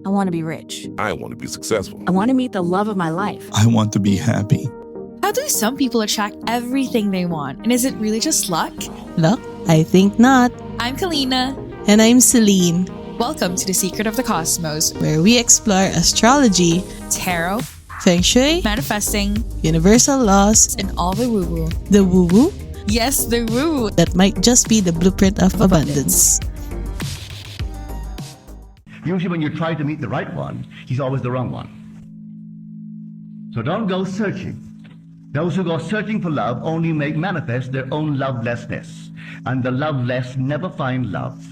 I want to be rich. I want to be successful. I want to meet the love of my life. I want to be happy. How do some people attract everything they want? And is it really just luck? Luck? I think not. I'm Kalina. And I'm Selene, Welcome to the Secret of the Cosmos, where we explore astrology, tarot, feng shui, manifesting, universal laws, and all the woo-woo. the woo-woo Yes, the woo. that might just be the blueprint of abundance. Usually when you try to meet the right one, he's always the wrong one. So don't go searching. Those who go searching for love only make manifest their own lovelessness. And the loveless never find love.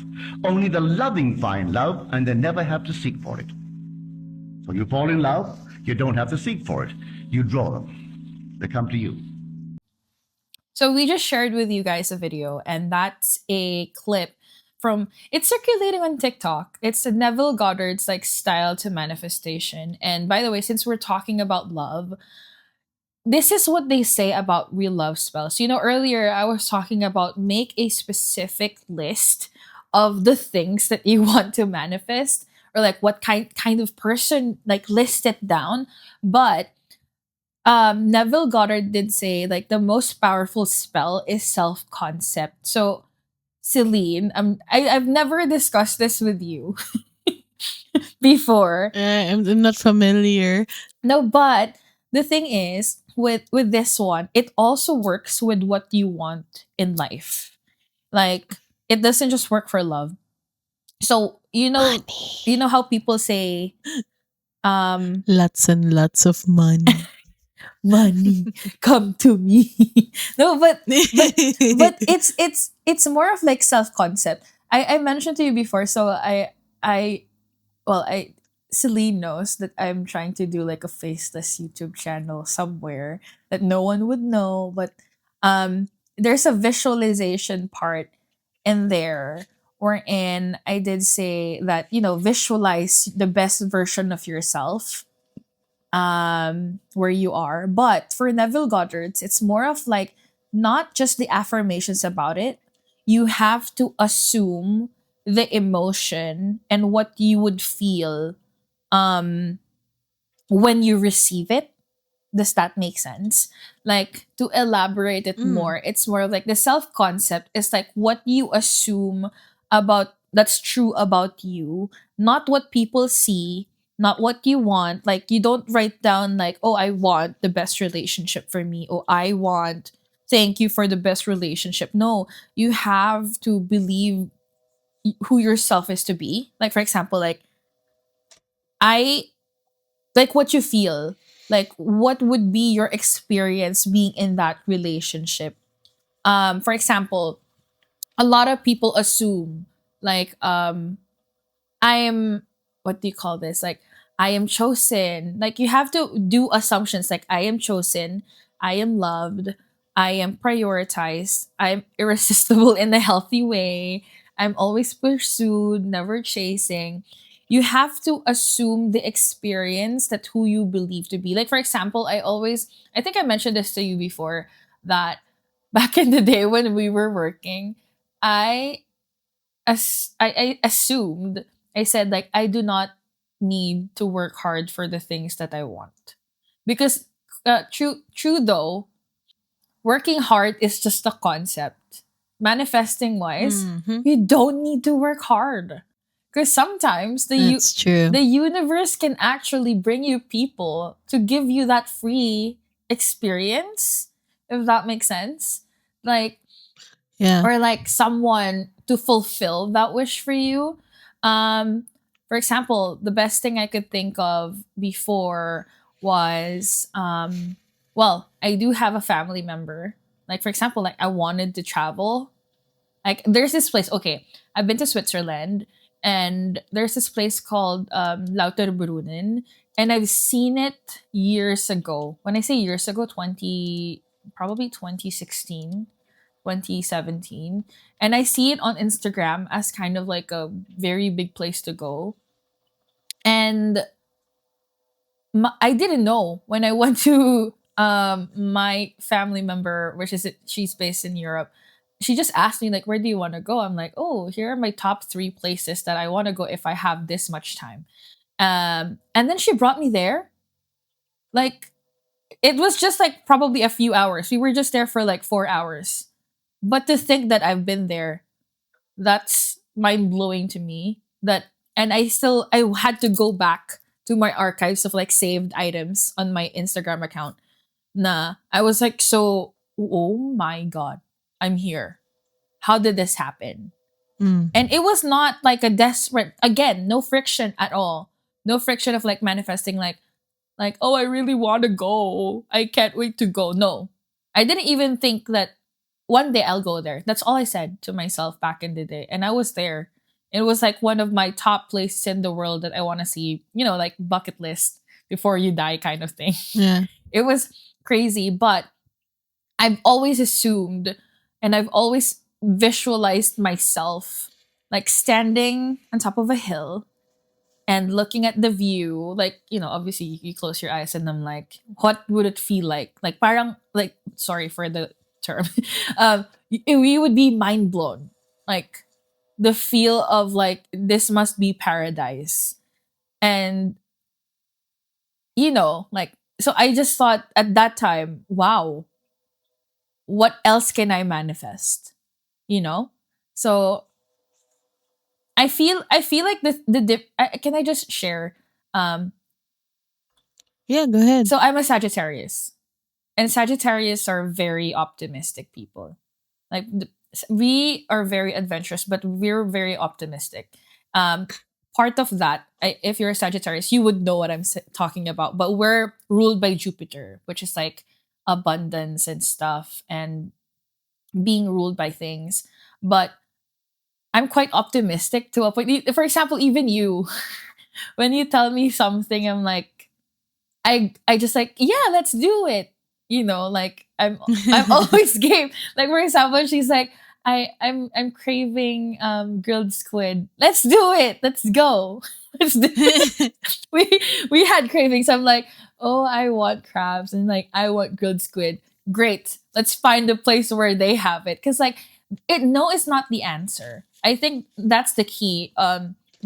Only the loving find love, and they never have to seek for it. So you fall in love, you don't have to seek for it. You draw them. They come to you. So we just shared with you guys a video, and that's a clip from, it's circulating on TikTok. It's a Neville Goddard's like style to manifestation. And by the way, since we're talking about love, this is what they say about real love spells. You know, earlier I was talking about make a specific list of the things that you want to manifest, or like what kind of person, like list it down. But Neville Goddard did say like the most powerful spell is self-concept. So Celine, I've never discussed this with you before. I'm not familiar. No, but the thing is, with this one, it also works with what you want in life. Like, it doesn't just work for love. So you know how people say, Lots and lots of money. money come to me. No, but it's more of like self-concept. I mentioned to you before, so I Celine knows that I'm trying to do like a faceless YouTube channel somewhere that no one would know, but there's a visualization part in there wherein I did say that, visualize the best version of yourself where you are. But for Neville Goddard's, it's more of like not just the affirmations about it. You have to assume the emotion and what you would feel when you receive it. Does that make sense? Like, to elaborate it more, it's more of like the self-concept is like what you assume about that's true about you, not what people see, not what you want. Like, you don't write down like, oh, I want the best relationship for me, or I want, thank you for the best relationship. No, you have to believe who yourself is to be. Like, for example, like, I like what you feel, like what would be your experience being in that relationship. For example, a lot of people assume like I am, what do you call this, like I am chosen. Like, you have to do assumptions like I am chosen, I am loved, I am prioritized, I'm irresistible in a healthy way, I'm always pursued, never chasing. You have to assume the experience that who you believe to be. Like, for example, I think I mentioned this to you before, that back in the day when we were working, I assumed, I said like, I do not need to work hard for the things that I want. Because true though, working hard is just a concept. Manifesting wise, you don't need to work hard. Because sometimes That's true. the universe can actually bring you people to give you that free experience, if that makes sense. Like, Yeah. or like someone to fulfill that wish for you. For example, the best thing I could think of before was, well, I do have a family member. Like, for example, like I wanted to travel. Like, there's this place. Okay, I've been to Switzerland, and there's this place called Lauterbrunnen, and I've seen it years ago. When I say years ago, probably 2016, 2017, and I see it on Instagram as kind of like a very big place to go. And I didn't know when I went to my family member, she's based in Europe. She just asked me like, where do you want to go? I'm like, oh, here are my top 3 places that I want to go if I have this much time. And then she brought me there. Like, it was just like probably a few hours. We were just there for like 4 hours. But to think that I've been there, that's mind blowing to me. That and I had to go back to my archives of like saved items on my Instagram account. Nah, I was like, so oh my god, I'm here. How did this happen? Mm. And it was not like a desperate, again, no friction at all. No friction of like manifesting like oh, I really want to go. I can't wait to go. No. I didn't even think that one day I'll go there. That's all I said to myself back in the day. And I was there. It was like one of my top places in the world that I want to see, like bucket list before you die kind of thing. Yeah. It was crazy, but I've always assumed and I've always visualized myself like standing on top of a hill and looking at the view. Like, obviously you close your eyes and I'm like, what would it feel like? Like, parang, like, sorry for the term. We would be mind blown. Like, the feel of like, this must be paradise. And, like, so I just thought at that time, wow, what else can I manifest? So I feel like the dip. Can I just share? Um, Yeah, go ahead. so I'm a Sagittarius, and Sagittarius are very optimistic people. Like we are very adventurous, but we're very optimistic. Um, Part of that, if you're a Sagittarius, you would know what I'm talking about. But we're ruled by Jupiter, which is like abundance and stuff, and being ruled by things. But I'm quite optimistic to a point. For example, even you, when you tell me something, I'm like, I just like, yeah, let's do it. Like I'm always game. Like for example, she's like, I'm craving grilled squid. Let's do it. Let's go. Let's do it. We had cravings. I'm like, oh, I want crabs and like I want grilled squid. Great. Let's find a place where they have it. Cause like no is not the answer. I think that's the key.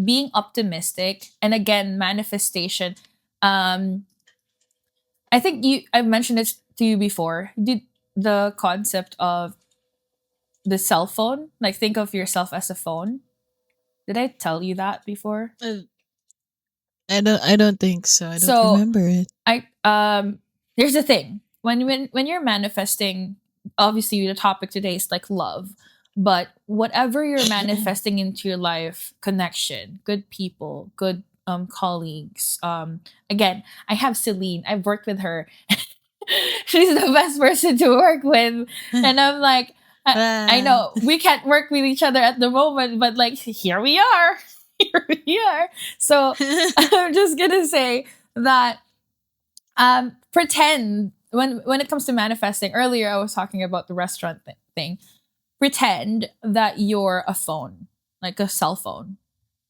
Being optimistic and again manifestation. I think I've mentioned this to you before. Did the concept of the cell phone, like think of yourself as a phone. Did I tell you that before? Uh, I don't think so. I don't So remember it. here's the thing. When you're manifesting, obviously the topic today is like love. But whatever you're manifesting into your life, connection, good people, good colleagues. Again, I have Selene. I've worked with her. She's the best person to work with. And I'm like, I know we can't work with each other at the moment, but like here we are. Here we are. So I'm just gonna say that pretend when it comes to manifesting, earlier I was talking about the restaurant thing. Pretend that you're a phone, like a cell phone.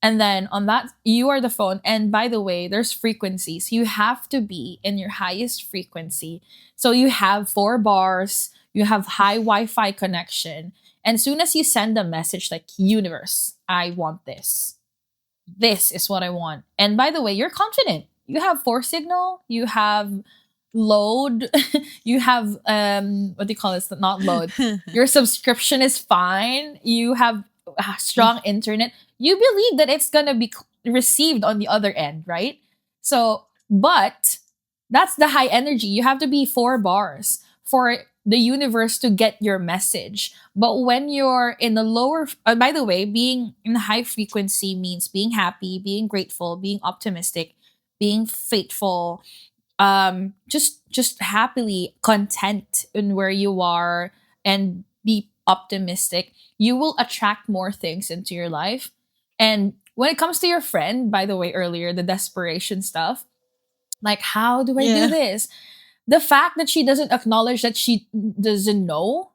And then on that, you are the phone. And by the way, there's frequencies. You have to be in your highest frequency. So you have 4 bars, you have high Wi Fi connection. And soon as you send a message like, universe, I want this. This is what I want. And by the way, you're confident. You have 4 signal, you have load, you have what do you call it? Not load. Your subscription is fine. You have strong internet. You believe that it's gonna be received on the other end, right? So, but that's the high energy. You have to be 4 bars for the universe to get your message. But when you're in the lower, by the way, being in high frequency means being happy, being grateful, being optimistic, being faithful, just happily content in where you are and be optimistic. You will attract more things into your life. And when it comes to your friend, by the way, earlier the desperation stuff, like how do I do Yeah. this? The fact that she doesn't acknowledge that she doesn't know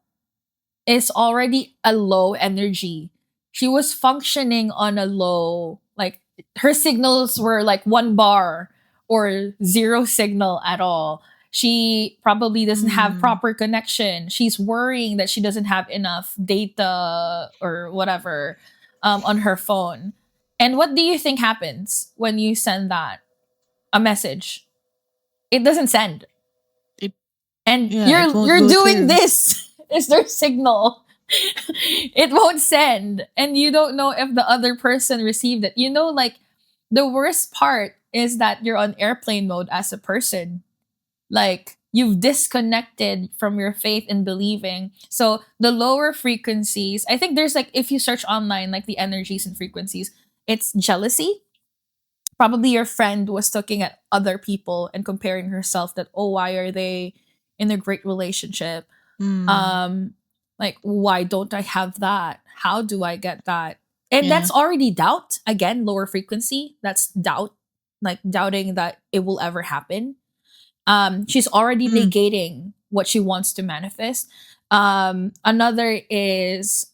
is already a low energy. She was functioning on a low, like her signals were like 1 bar or 0 signal at all. She probably doesn't have proper connection. She's worrying that she doesn't have enough data or whatever on her phone. And what do you think happens when you send that a message? It doesn't send. It, And yeah, it won't you're go doing through. this. Is their signal? It won't send. And you don't know if the other person received it. You know, like the worst part is that you're on airplane mode as a person. Like you've disconnected from your faith and believing. So the lower frequencies, I think there's like, if you search online, like the energies and frequencies, it's jealousy. Probably your friend was looking at other people and comparing herself that, oh, why are they in a great relationship? Mm, Um, like, why don't I have that? How do I get that? And yeah. that's already doubt. Again, lower frequency. That's doubt, like doubting that it will ever happen. She's already Mm, negating what she wants to manifest. Another is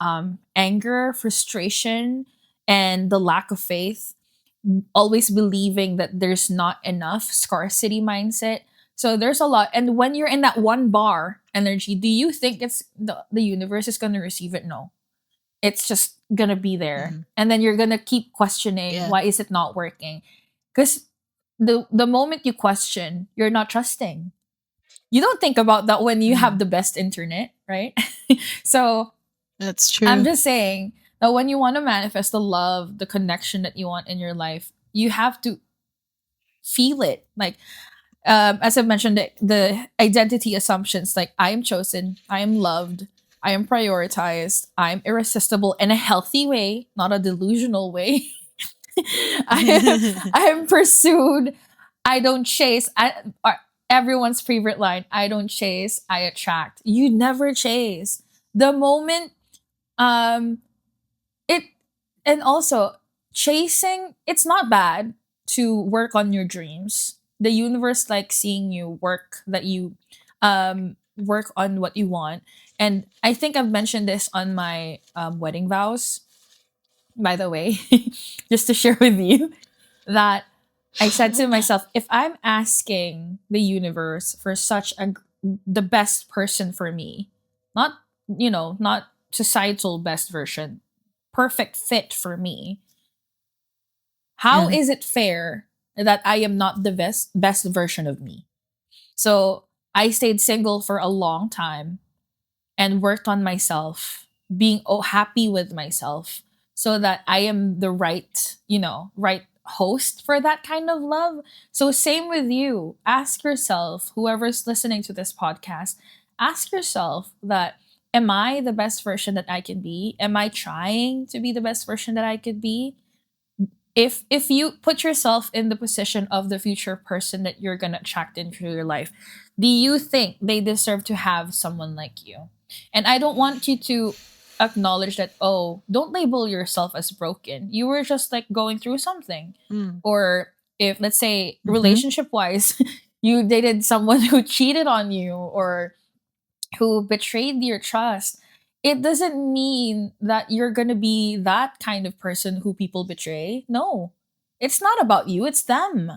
anger, frustration, and the lack of faith. Always believing that there's not enough, scarcity mindset. So there's a lot. And when you're in that one bar energy, do you think it's the universe is going to receive it? No, it's just going to be there. mhm. And then you're going to keep questioning, Yeah. why is it not working? Because the moment you question, you're not trusting. You don't think about that when you have Mm, the best internet, right? So that's I'm true. just saying that when you want to manifest the love, the connection that you want in your life, you have to feel it. Like, as I mentioned, the identity assumptions, like I am chosen, I am loved, I am prioritized, I'm irresistible in a healthy way, not a delusional way. I am pursued. I don't chase. Everyone's favorite line: I don't chase, I attract. You never chase. The moment um it and also chasing, it's not bad to work on your dreams. The universe likes seeing you work on what you want. And I think I've mentioned this on my wedding vows, by the way, just to share with you that I said to myself, if I'm asking the universe for the best person for me, not, not societal best version, perfect fit for me, how Yeah. is it fair that I am not the best version of me? So I stayed single for a long time and worked on myself, being happy with myself so that I am the right host for that kind of love. So same with you. Ask yourself, whoever's listening to this podcast, ask yourself that, am I the best version that I can be? Am I trying to be the best version that I could be? If you put yourself in the position of the future person that you're gonna attract into your life, do you think they deserve to have someone like you? And I don't want you to acknowledge that, oh, don't label yourself as broken. You were just like going through something. Mm, Or if, let's say, mhm. relationship wise, you dated someone who cheated on you or who betrayed your trust, it doesn't mean that you're going to be that kind of person who people betray. No, it's not about you, it's them.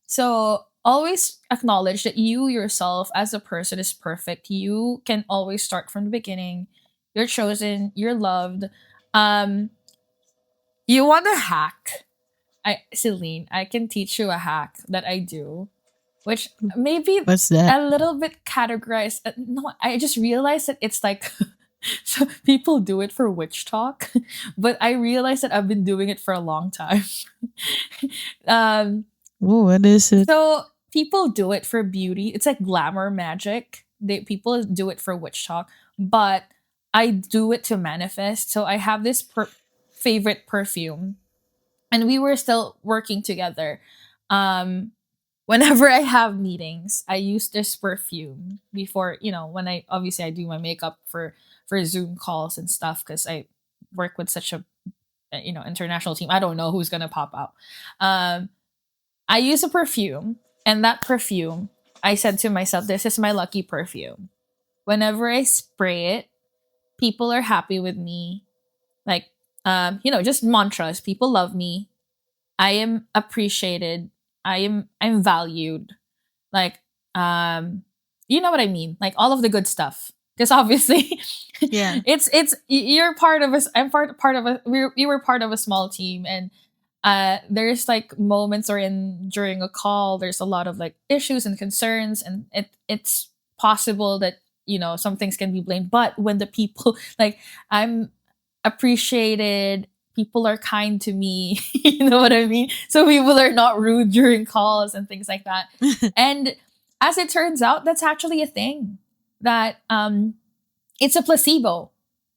So always acknowledge that you yourself as a person is perfect. You can always start from the beginning. You're chosen, you're loved. Um, you want a hack? Celine, I can teach you a hack that I do, which maybe What's that? a little bit categorized. No, I just realized that it's like, so people do it for witch talk, but I realized that I've been doing it for a long time. um, Oh, what is it? so people do it for beauty. It's like glamour magic. People do it for witch talk, but I do it to manifest. So I have this favorite perfume, and we were still working together. Um, Whenever I have meetings, I use this perfume before, when I do my makeup for Zoom calls and stuff, because I work with such a international team. I don't know who's gonna pop out. Um, I use a perfume, and that perfume, I said to myself, this is my lucky perfume. Whenever I spray it, people are happy with me. Like, just mantras. People love me. I am appreciated. I'm valued. Like, um, you know what I mean? Like all of the good stuff. Because obviously, Yeah. you're part of us. I'm part of a. We were part of a small team, and there's like moments or in during a call there's a lot of like issues and concerns, and it's possible that some things can be blamed. But when the people like I'm appreciated, people are kind to me, you know what I mean? So people are not rude during calls and things like that. And as it turns out, that's actually a thing that it's a placebo.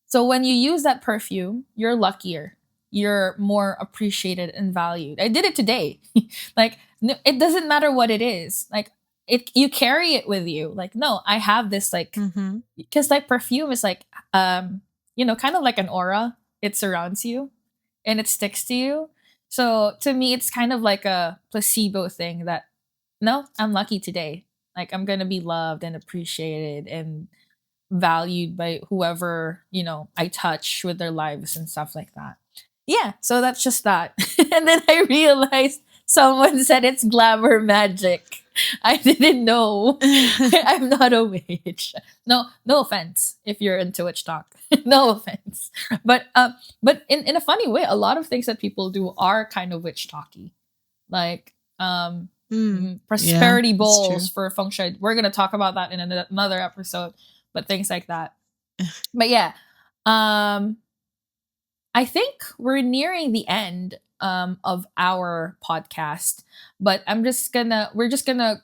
So when you use that perfume, you're luckier. You're more appreciated and valued. I did it today. Like it doesn't matter what it is. Like you carry it with you. Like no, I have this like Mm-hmm. because like perfume is like kind of like an aura. It surrounds you and it sticks to you. So to me, it's kind of like a placebo thing that no, I'm lucky today. Like I'm gonna be loved and appreciated and valued by whoever I touch with their lives and stuff like that. Yeah, so that's just that. And then I realized someone said it's glamour magic. I didn't know. I'm not a witch. No offense if you're into witch talk. No offense. But in a funny way, a lot of things that people do are kind of witch talky. Like prosperity Yeah, that's true. bowls for feng shui. We're gonna talk about that in another episode, but things like that. But yeah, I think we're nearing the end of our podcast, but we're just gonna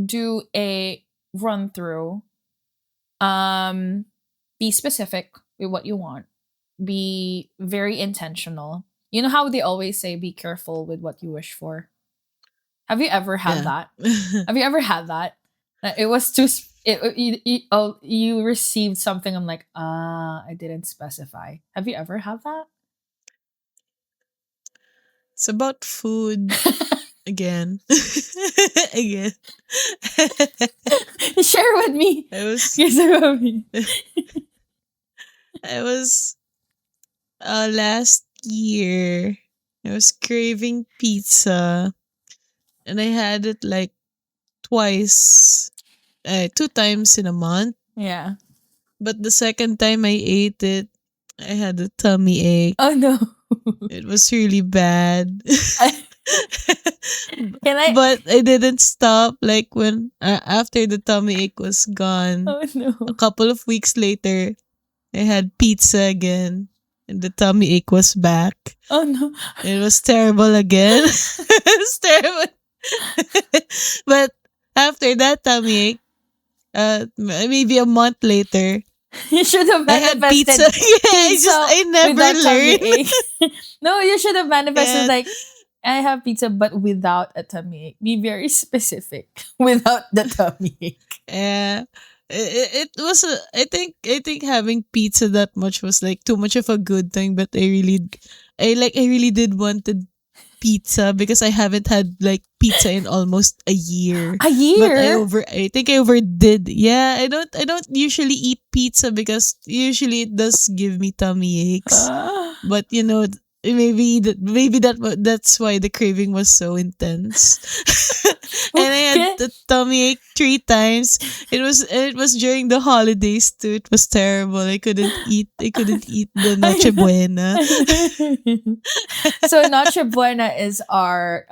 do a run through. Be specific with what you want. Be very intentional. You know how they always say, "Be careful with what you wish for." Have you ever had Yeah. that? Have you ever had that? It was too. You received something. I'm like, I didn't specify. Have you ever had that? It's about food again. Again. Share with me. I was Yes, share with me. I was last year I was craving pizza and I had it like twice, two times in a month. Yeah. But the second time I ate it, I had a tummy ache. Oh no. It was really bad. Can I? But I didn't stop. Like when after the tummy ache was gone, Oh no. a couple of weeks later, I had pizza again, and the tummy ache was back. Oh no. It was terrible again. It was terrible. But after that tummy ache, maybe a month later, You should have I had manifested pizza. Yeah, I never without tummy learned. ache. No, you should have manifested Yeah. like I have pizza but without a tummy ache. Be very specific. Without the tummy ache. Yeah. It was I think having pizza that much was like too much of a good thing, but I really did wanted pizza because I haven't had like pizza in almost a year. A But year? I think I overdid. Yeah, I don't usually eat pizza because usually it does give me tummy aches. But that's why the craving was so intense. And I had the tummy ache 3 times. It was during the holidays too. It was terrible. I couldn't eat the Noche Buena. So Noche Buena is our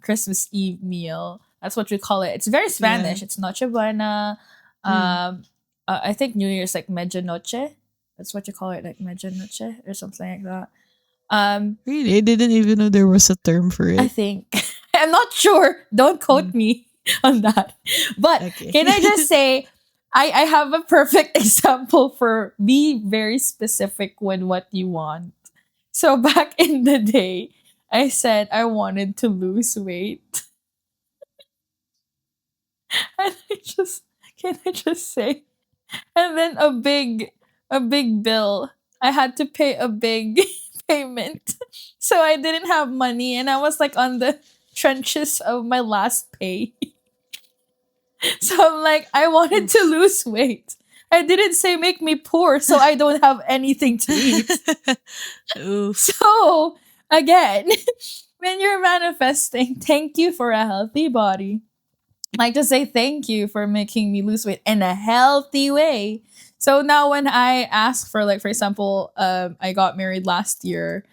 Christmas Eve meal. That's what we call it. It's very Spanish. Yeah. It's Noche Buena. I think New Year's like Medianoche. That's what you call it, like Medianoche or something like that. Really, I didn't even know there was a term for I it. think I'm not sure. Don't quote me on that. But Okay. can I just say I have a perfect example for be very specific with what you want. So back in the day, I said I wanted to lose weight. And can I just say? And then a big bill. I had to pay a big payment. So I didn't have money and I was like on the trenches of my last pay. So I'm like, I wanted to lose weight. I didn't say make me poor so I don't have anything to eat. Oof. So again, when you're manifesting, thank you for a healthy body. Like to say thank you for making me lose weight in a healthy way. So now when I ask for like, for example, I got married last year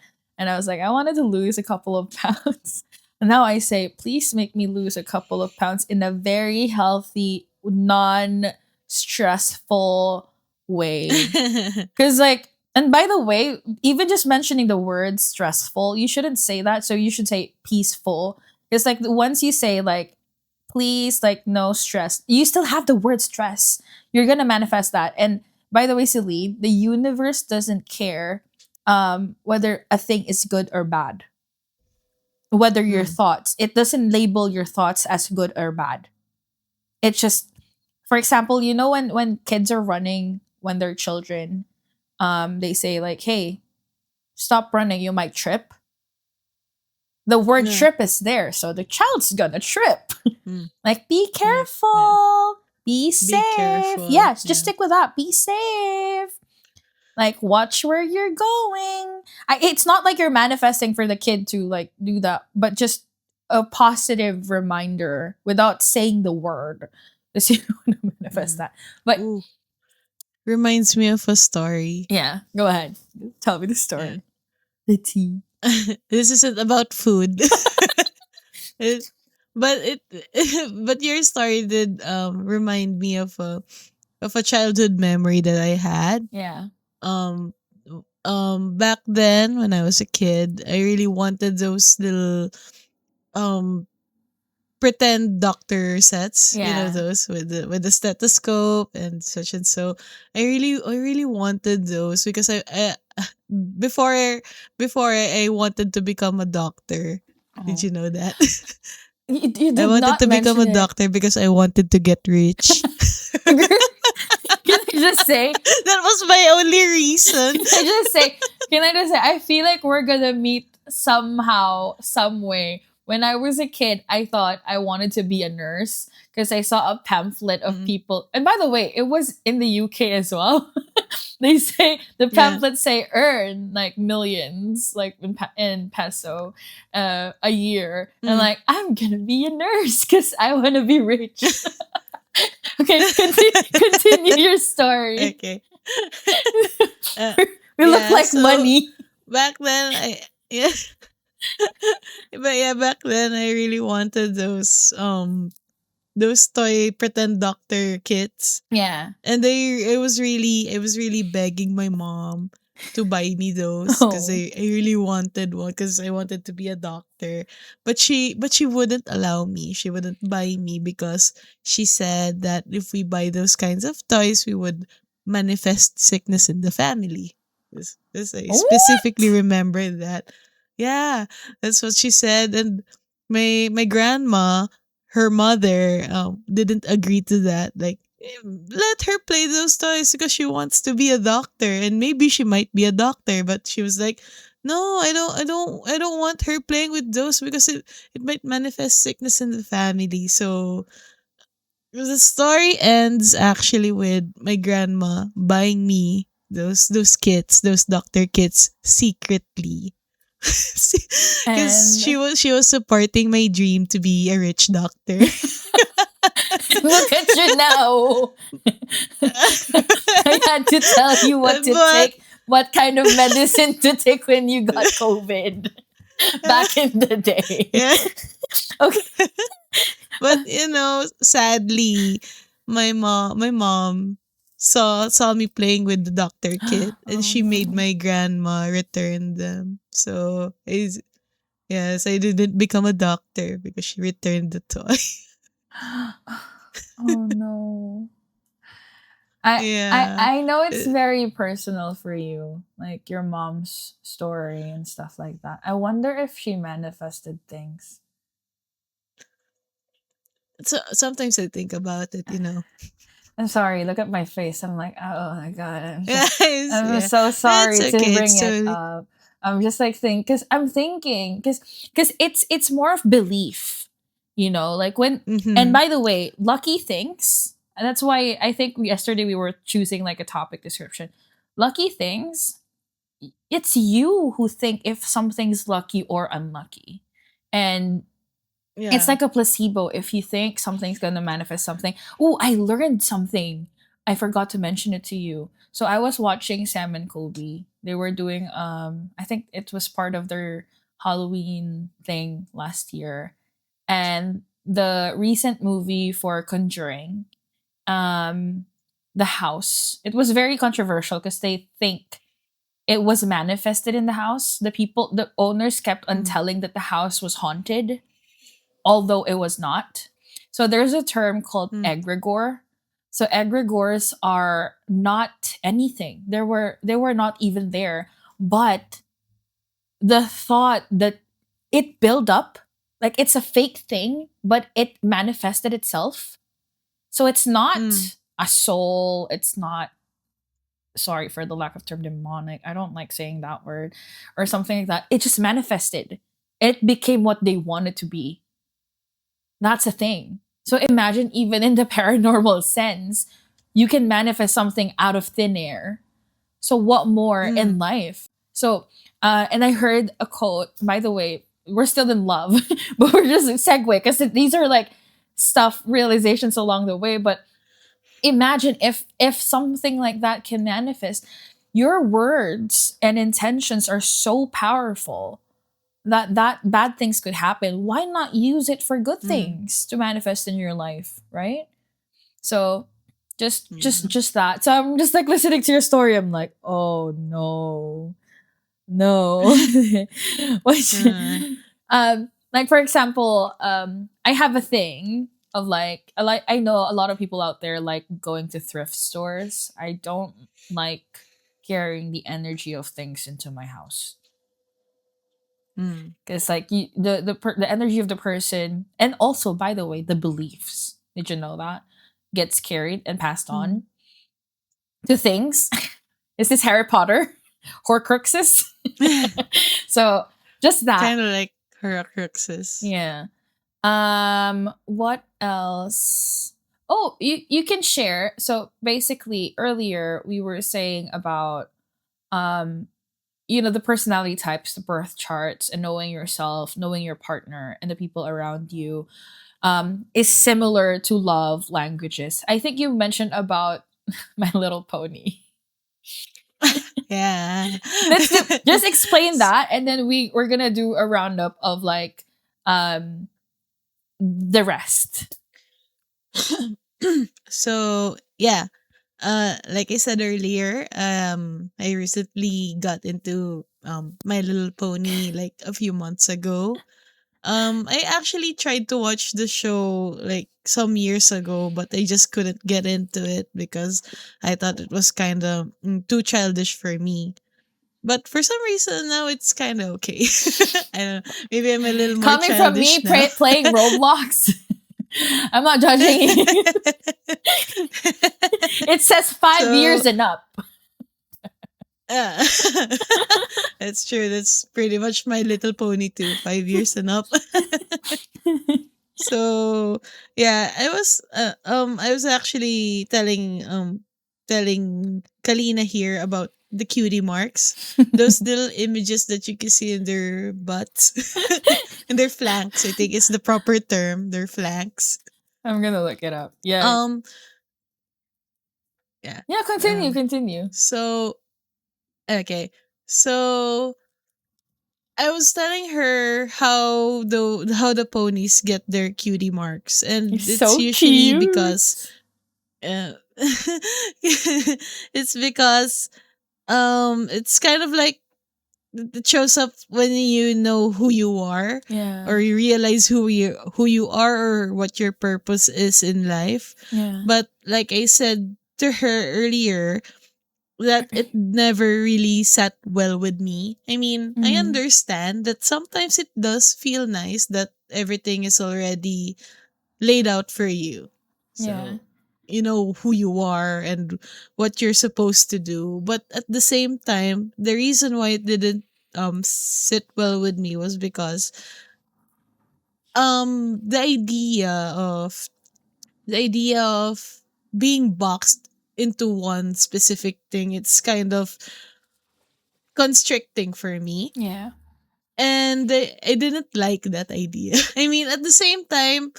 and I was like, I wanted to lose a couple of pounds. And now I say, please make me lose a couple of pounds in a very healthy, non stressful way. Because, like, and by the way, even just mentioning the word stressful, you shouldn't say that. So you should say peaceful. It's like once you say, like, please, like, no stress, you still have the word stress. You're going to manifest that. And by the way, Celine, the universe doesn't care whether a thing is good or bad. Whether your Mm. thoughts, it doesn't label your thoughts as good or bad. It's just, for example, you know, when kids are running when they're children, they say like, hey, stop running, you might trip. The word Yeah. trip is there, so the child's gonna trip. Mm. Like, be Yeah. careful, be safe. careful, Yes, just yeah. stick with that. Be safe. Like, watch where you're going. It's not like you're manifesting for the kid to like do that, but just a positive reminder without saying the word. Because you want to manifest Mm. that. But Ooh. Reminds me of a story. yeah, go ahead. Tell me the story. The tea. This isn't about food. It- but it but your story did remind me of a childhood memory that I had. Yeah. Um Back then when I was a kid, I really wanted those little um pretend doctor sets, you know, Yeah. those with the stethoscope and such. And so I really wanted those because I before I wanted to become a doctor. Did Oh. you know that? You I did wanted not to become mention a it. doctor because I wanted to get rich. Can I just say? That was my only reason. Can I just say? Can I just say? I feel like we're gonna meet somehow, some way. When I was a kid, I thought I wanted to be a nurse because I saw a pamphlet of Mhm. people. And by the way, it was in the UK as well. They say the Yeah. pamphlets say earn like millions, like in peso, a year, and Mm. like I'm gonna be a nurse because I want to be rich. Okay, continue your story. Okay. Uh, We look yeah, like so money. back then I yeah but yeah, back then I really wanted those toy pretend doctor kits. Yeah. And I was really begging my mom to buy me those because Oh. I really wanted one because I wanted to be a doctor. But she wouldn't allow me. She wouldn't buy me because she said that if we buy those kinds of toys, we would manifest sickness in the family. This I specifically What? remember that. Yeah, that's what she said. And my grandma, her mother, didn't agree to that. Like, let her play those toys because she wants to be a doctor and maybe she might be a doctor. But she was like, no, I don't want her playing with those because it might manifest sickness in the family. So the story ends actually with my grandma buying me those kits, those doctor kits secretly. Because And she was supporting my dream to be a rich doctor. look at you now. I had to tell you what to But take, what kind of medicine to take when you got COVID back in the day. yeah, Okay. but you know, sadly, my mom saw me playing with the doctor kit, and Oh she made no. my grandma return them. So is yes, I didn't become a doctor because she returned the toy. Oh no. I I Yeah. I know it's Uh, very personal for you, like your mom's story and stuff like that. I wonder if she manifested things. So sometimes I think about it, you know. I'm sorry, look at my face. I'm like, oh my god, Guys, I'm yeah. so It's sorry to okay. bring It's it totally up. I'm just like because I'm thinking because it's more of belief, you know, like when. And mm-hmm. by the way, lucky things. And that's why I think yesterday we were choosing like a topic description. Lucky things. It's you who think if something's lucky or unlucky, and it's Yeah. like a placebo. If you think something's gonna manifest something, oh, I learned something. I forgot to mention it to you. So I was watching Sam and Colby. They were doing I think it was part of their Halloween thing last year. And the recent movie for Conjuring, um The House, it was very controversial because they think it was manifested in the house. The owners kept on Mm. telling that the house was haunted, although it was not. So there's a term called Mm. egregore. So egregores are not anything. They were not even there. But the thought that it built up, like it's a fake thing, but it manifested itself. So it's Mm. not a soul. It's not, sorry for the lack of term, demonic. I don't like saying that word or something like that. It just manifested. It became what they wanted to be. That's a thing. So imagine, even in the paranormal sense, you can manifest something out of thin air. So what more in Mm. life? So, and I heard a quote. By the way, we're still in love, but we're just segue because these are like stuff realizations along the way. But imagine if something like that can manifest. Your words and intentions are so powerful that bad things could happen. Why not use it for good Mm. things to manifest in your life, right? So just just Yeah. just that. So I'm just like listening to your story. I'm like, oh no, no. Which, Uh, like for example, I have a thing of like I know a lot of people out there like going to thrift stores. I don't like carrying the energy of things into my house. mm. Because like the energy of the person, and also by the way, the beliefs. Did you know that gets carried and passed Mm. on to things? Is this Harry Potter? Horcruxes? So just that. Kind of like Horcruxes. Yeah. What else? Oh, you can share. So basically earlier we were saying about um the personality types, the birth charts, and knowing yourself, knowing your partner and the people around you, is similar to love languages. I think you mentioned about My Little Pony. Yeah. Just explain that, and then we're gonna do a roundup of like um the rest. So yeah, like I said earlier, I recently got into My Little Pony like a few months ago. I actually tried to watch the show like some years ago, but I just couldn't get into it because I thought it was kind of too childish for me. But for some reason now it's kind of okay. I don't know. Maybe I'm a little more Coming from me childish now. playing Roblox, I'm not judging you. It says 5 years So and up. uh, that's true. That's pretty much My Little Pony too. 5 years and up. So yeah, I was actually telling Kalina here about the cutie marks. Those little images that you can see in their butts and their flanks. I think it's the proper term, their flanks. I'm gonna look it up. Yeah. Um yeah. Yeah, continue, Um continue. so okay. So I was telling her how the ponies get their cutie marks, You're and it's so usually because cute. uh, it's because it's kind of like it shows up when you know who you are, Yeah. or you realize who you are, or what your purpose is in life. Yeah. But like I said to her earlier, that it never really sat well with me. I mean, I Mm. understand that sometimes it does feel nice that everything is already laid out for you. Yeah. So you know who you are and what you're supposed to do. But at the same time, the reason why it didn't sit well with me was because the idea of being boxed into one specific thing, it's kind of constricting for me. Yeah. And I didn't like that idea. I mean, at the same time,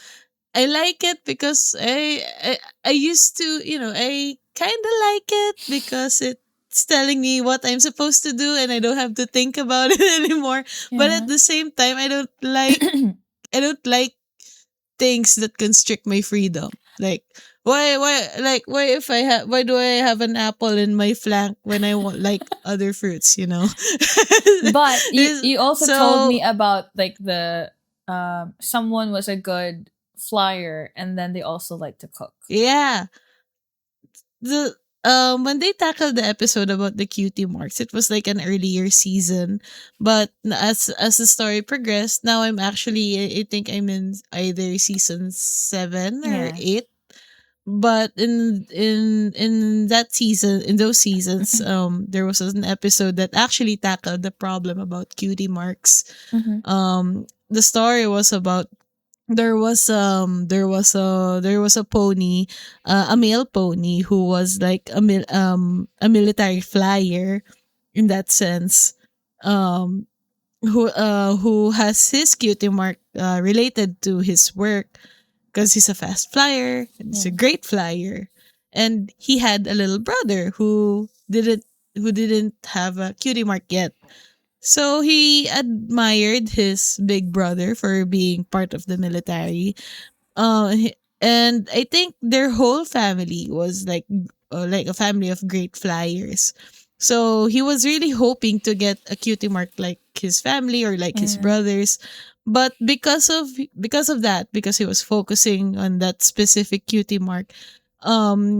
I like it because I used to, kind of like it because it's telling me what I'm supposed to do and I don't have to think about it anymore. But at Yeah. the same time, I don't like things that constrict my freedom. Like why if why do I have an apple in my flank when I want like other fruits, you know? But you also told So me about like the someone was a good flyer and then they also like to cook. yeah, the when they tackled the episode about the cutie marks, it was like an earlier season. But as the story progressed, now I'm actually I think I'm in either season 7 or Yeah. 8. But in that season, in those seasons, there was an episode that actually tackled the problem about cutie marks. Mm-hmm. The story was about there was a pony, a male pony who was like a military flyer in that sense, um who has his cutie mark related to his work because he's a fast flyer and he's a Yeah. great flyer, and he had a little brother who didn't have a cutie mark yet. So he admired his big brother for being part of the military. And I think their whole family was like a family of great flyers. So he was really hoping to get a cutie mark like his family or like his Yeah. brothers. But because of that, because he was focusing on that specific cutie mark,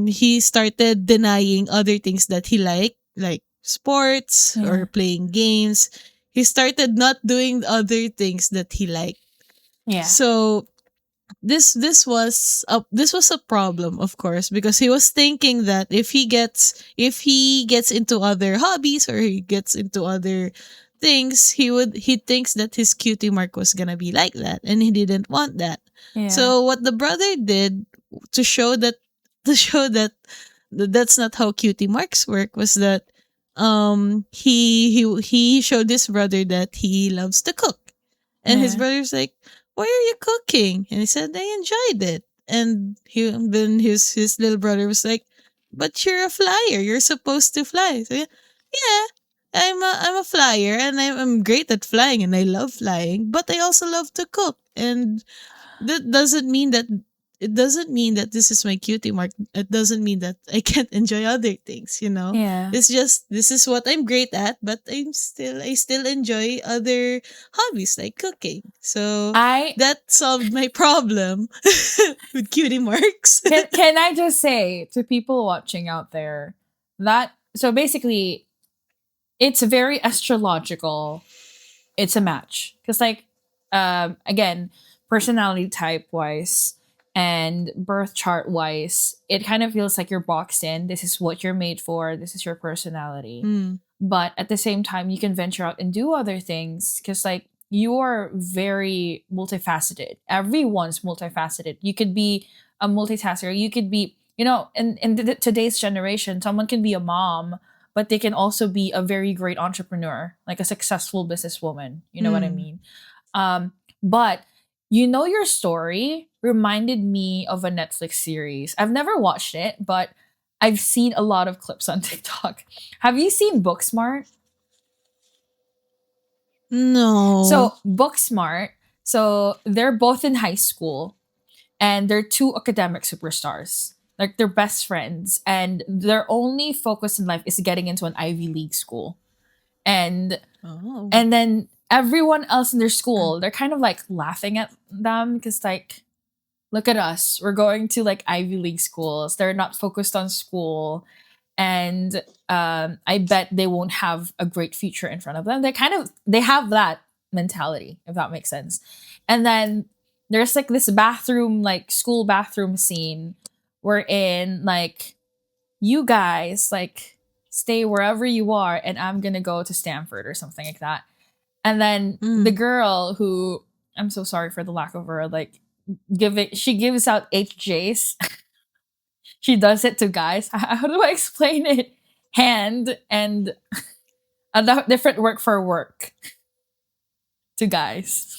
he started denying other things that he liked, like sports Yeah. or playing games. He started not doing other things that he liked. Yeah. So this was a problem, of course, because he was thinking that if he gets into other hobbies or he gets into other things, he thinks that his cutie mark was gonna be like that, and he didn't want that. Yeah. So what the brother did to show that to show that that's not how cutie marks work was that he showed his brother that he loves to cook, and his Yeah. brother's like, "Why are you cooking?" And he said, "I enjoyed it." And then his little brother was like, "But you're a flyer. You're supposed to fly." So yeah, I'm a flyer, and I'm great at flying, and I love flying. But I also love to cook, and that doesn't mean that it doesn't mean that this is my cutie mark. It doesn't mean that I can't enjoy other things, you know? Yeah. It's just this is what I'm great at, but I still enjoy other hobbies like cooking. So I that solved my problem with cutie marks. can I just say to people watching out there that so basically it's very astrological. It's a match because like again, personality type wise and birth chart wise, it kind of feels like you're boxed in. This is what you're made for. This is your personality. Mm, But at the same time, you can venture out and do other things because like you are very multifaceted. Everyone's multifaceted. You could be a multitasker. You could be, in today's generation, someone can be a mom, but they can also be a very great entrepreneur, like a successful businesswoman. You know what I mm. mean? But your story reminded me of a Netflix series. I've never watched it, but I've seen a lot of clips on TikTok. Have you seen Booksmart? No. So Booksmart, so they're both in high school and they're two academic superstars. Like they're best friends and their only focus in life is getting into an Ivy League school. And Oh. and then everyone else in their school, they're kind of like laughing at them because like look at us. We're going to like Ivy League schools. They're not focused on school. And I bet they won't have a great future in front of them. They have that mentality, if that makes sense. And then there's like this bathroom, like school bathroom scene wherein like you guys like stay wherever you are and I'm gonna go to Stanford or something like that. And then the Mm. girl who I'm so sorry for the lack of her, like she gives out HJs. She does it to guys. How do I explain it? Hand and a different work for work to guys.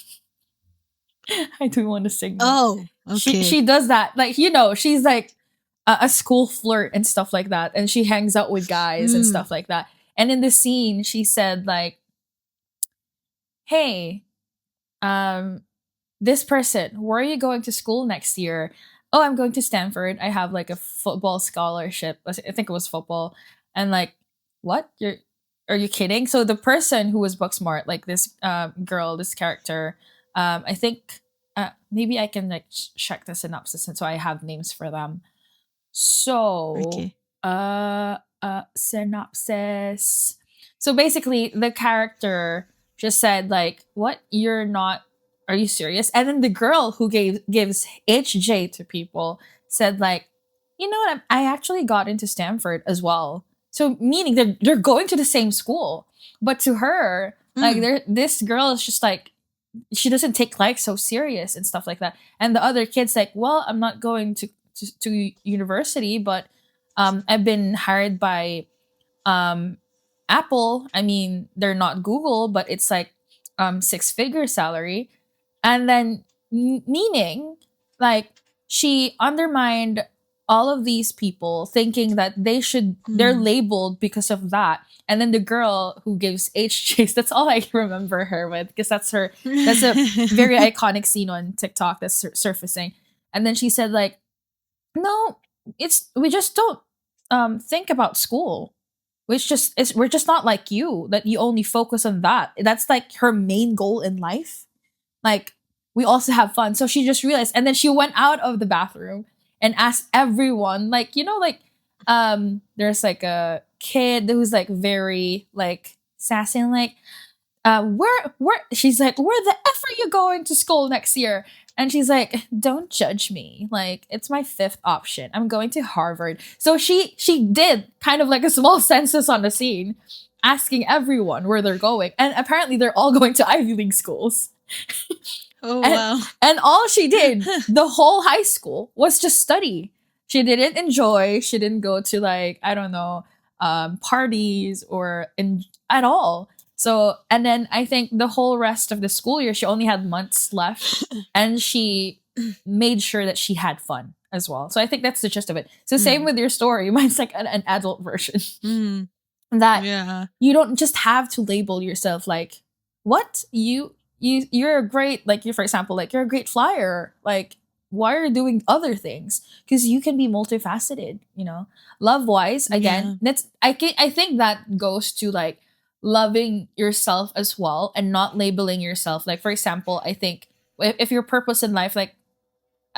I do want to sing that. Oh, She okay. she does that. Like, she's like a school flirt and stuff like that, and she hangs out with guys and Mm. stuff like that. And in the scene, she said like, "Hey, um, this person, where are you going to school next year?" "Oh, I'm going to Stanford. I have like a football scholarship." I think it was football. And like, what? Are you kidding? So the person who was book smart, like this girl, this character, I think maybe I can like check the synopsis, and so I have names for them. So, Okay. synopsis. So basically, the character just said like, "What? You're not? Are you serious?" And then the girl who gives HJ to people said like, "You know what? I actually got into Stanford as well." So meaning they're going to the same school, but to her, like, Mm. this girl is just like, she doesn't take life so serious and stuff like that. And the other kid's like, "Well, I'm not going to university, but I've been hired by um Apple. I mean, they're not Google, but it's like six-figure salary." And then meaning like she undermined all of these people thinking that they're Mm. labeled because of that. And then the girl who gives HJs, that's all I remember her with, because that's a very iconic scene on TikTok that's surfacing. And then she said like, "No, it's we just don't think about school. We're just not like you, that you only focus on that." That's like her main goal in life. Like, we also have fun. So she just realized, and then she went out of the bathroom and asked everyone, like, like there's like a kid who's like very like sassy and like, where she's like, "Where the F are you going to school next year?" And she's like, "Don't judge me. Like, it's my fifth option. I'm going to Harvard." So she did kind of like a small census on the scene, asking everyone where they're going. And apparently they're all going to Ivy League schools. Oh And wow. and all she did the whole high school was just study. She didn't enjoy, she didn't go to like, I don't know, parties or in at all. So, and then I think the whole rest of the school year, she only had months left, and she made sure that she had fun as well. So I think that's the gist of it. So same Mm. with your story. Mine's like an adult version. Mm. That Yeah. you don't just have to label yourself like, what, you're a great, like, you, for example, like, you're a great flyer. Like, why are you doing other things? Because you can be multifaceted, love wise. Yeah. Again, I think that goes to like loving yourself as well, and not labeling yourself. Like, for example, I think if your purpose in life, like,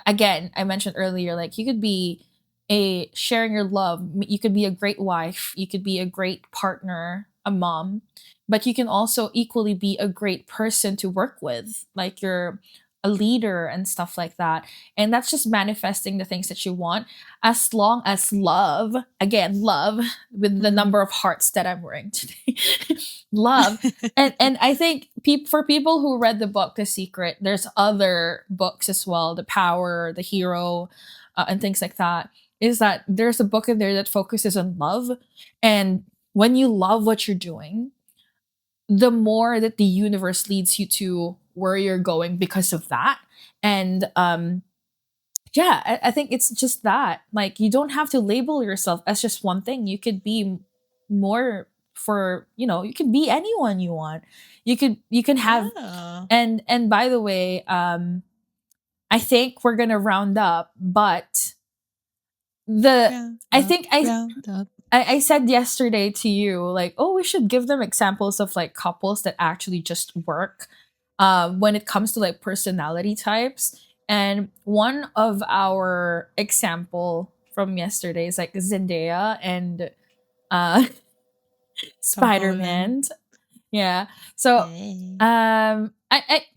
again, I mentioned earlier, like, you could be a sharing your love. You could be a great wife. You could be a great partner, a mom, but you can also equally be a great person to work with. Like, you're a leader and stuff like that. And that's just manifesting the things that you want, as long as love, again, love with the Mm. number of hearts that I'm wearing today. Love. And I think for people who read the book The Secret, there's other books as well, The Power, The Hero, and things like that. Is that there's a book in there that focuses on love, and when you love what you're doing, the more that the universe leads you to where you're going because of that. And yeah, I think it's just that, like, you don't have to label yourself as just one thing. You could be more for, you can be anyone you want. You can have. Yeah. And by the way, I think we're gonna round up, but the Round I up, think I round up. I said yesterday to you, like, oh, we should give them examples of like couples that actually just work when it comes to like personality types. And one of our example from yesterday is like Zendaya and uh Tom Holland. Spider-Man. Yeah. So Hey. I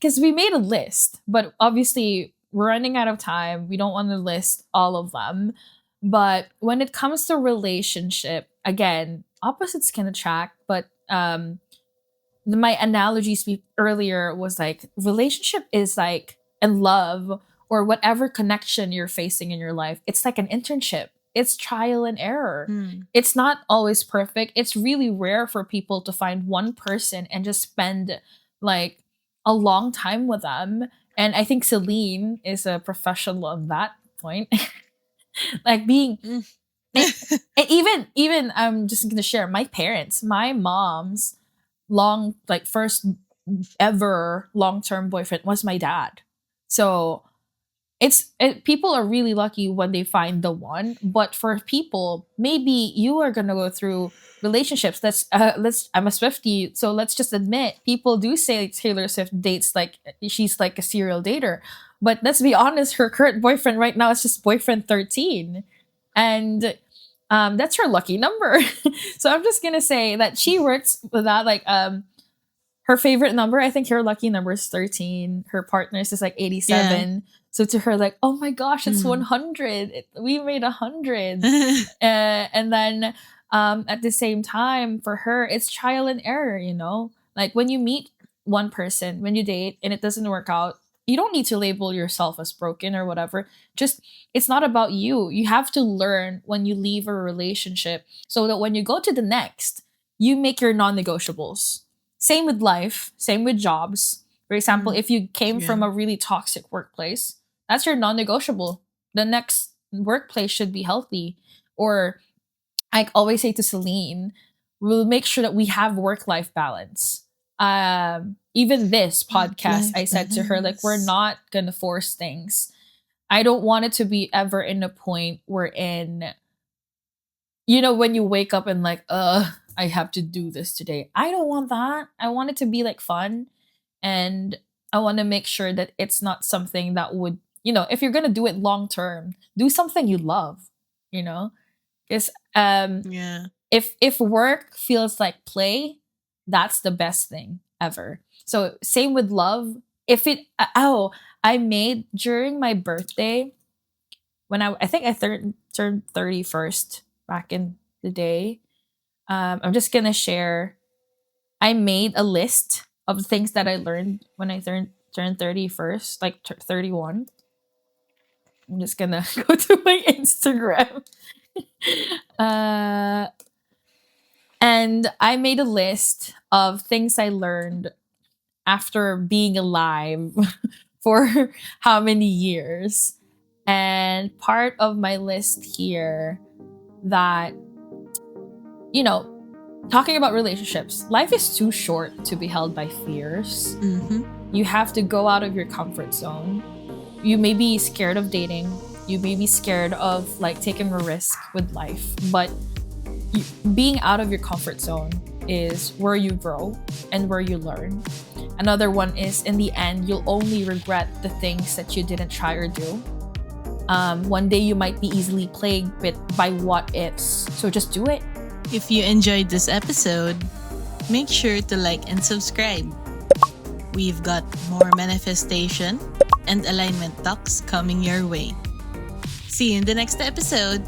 because we made a list, but obviously we're running out of time. We don't want to list all of them. But when it comes to relationship, again, opposites can attract, but my analogy earlier was like, relationship is like, and love, or whatever connection you're facing in your life, it's like an internship. It's trial and error. Mm. It's not always perfect. It's really rare for people to find one person and just spend like a long time with them. And I think Celine is a professional on that point. Like being Mm. and even I'm just gonna share my parents, my mom's first ever long-term boyfriend was my dad. So people are really lucky when they find the one, but for people, maybe you are gonna go through relationships. Let's I'm a Swiftie, so let's just admit people do say Taylor Swift dates like she's like a serial dater, but let's be honest, her current boyfriend right now is just boyfriend 13, and that's her lucky number. So I'm just gonna say that she works with that. Like her favorite number, I think her lucky number is 13. Her partner's is like 87. So to her, like, oh my gosh, it's 100. We made 100. And then at the same time, for her, it's trial and error, you know? Like when you meet one person, when you date and it doesn't work out, you don't need to label yourself as broken or whatever. Just, it's not about you. You have to learn when you leave a relationship so that when you go to the next, you make your non negotiables. Same with life, same with jobs. For example, if you came from a really toxic workplace, that's your non-negotiable. The next workplace should be healthy. Or I always say to Selene, we'll make sure that we have work-life balance. Even this podcast, I said to her, like, we're not gonna force things. I don't want it to be ever in a point wherein, you know, when you wake up and like, I have to do this today. I don't want that. I want it to be like fun. And I want to make sure that it's not something that would, you know, if you're going to do it long term, do something you love, you know? Because if work feels like play, that's the best thing ever. So same with love. If it, I made during my birthday, when I think I turned 31st back in the day, I'm just gonna share. I made a list of the things that I learned when I turned 31st, like 31. I'm just gonna go to my Instagram. And I made a list of things I learned after being alive for how many years. And part of my list here that, you know, talking about relationships, life is too short to be held by fears. You have to go out of your comfort zone. You may be scared of dating. You may be scared of like taking a risk with life, but being out of your comfort zone is where you grow and where you learn. Another one is, in the end, you'll only regret the things that you didn't try or do. One day you might be easily plagued by what ifs, so just do it. If you enjoyed this episode, make sure to like and subscribe. We've got more manifestation and alignment talks coming your way. See you in the next episode.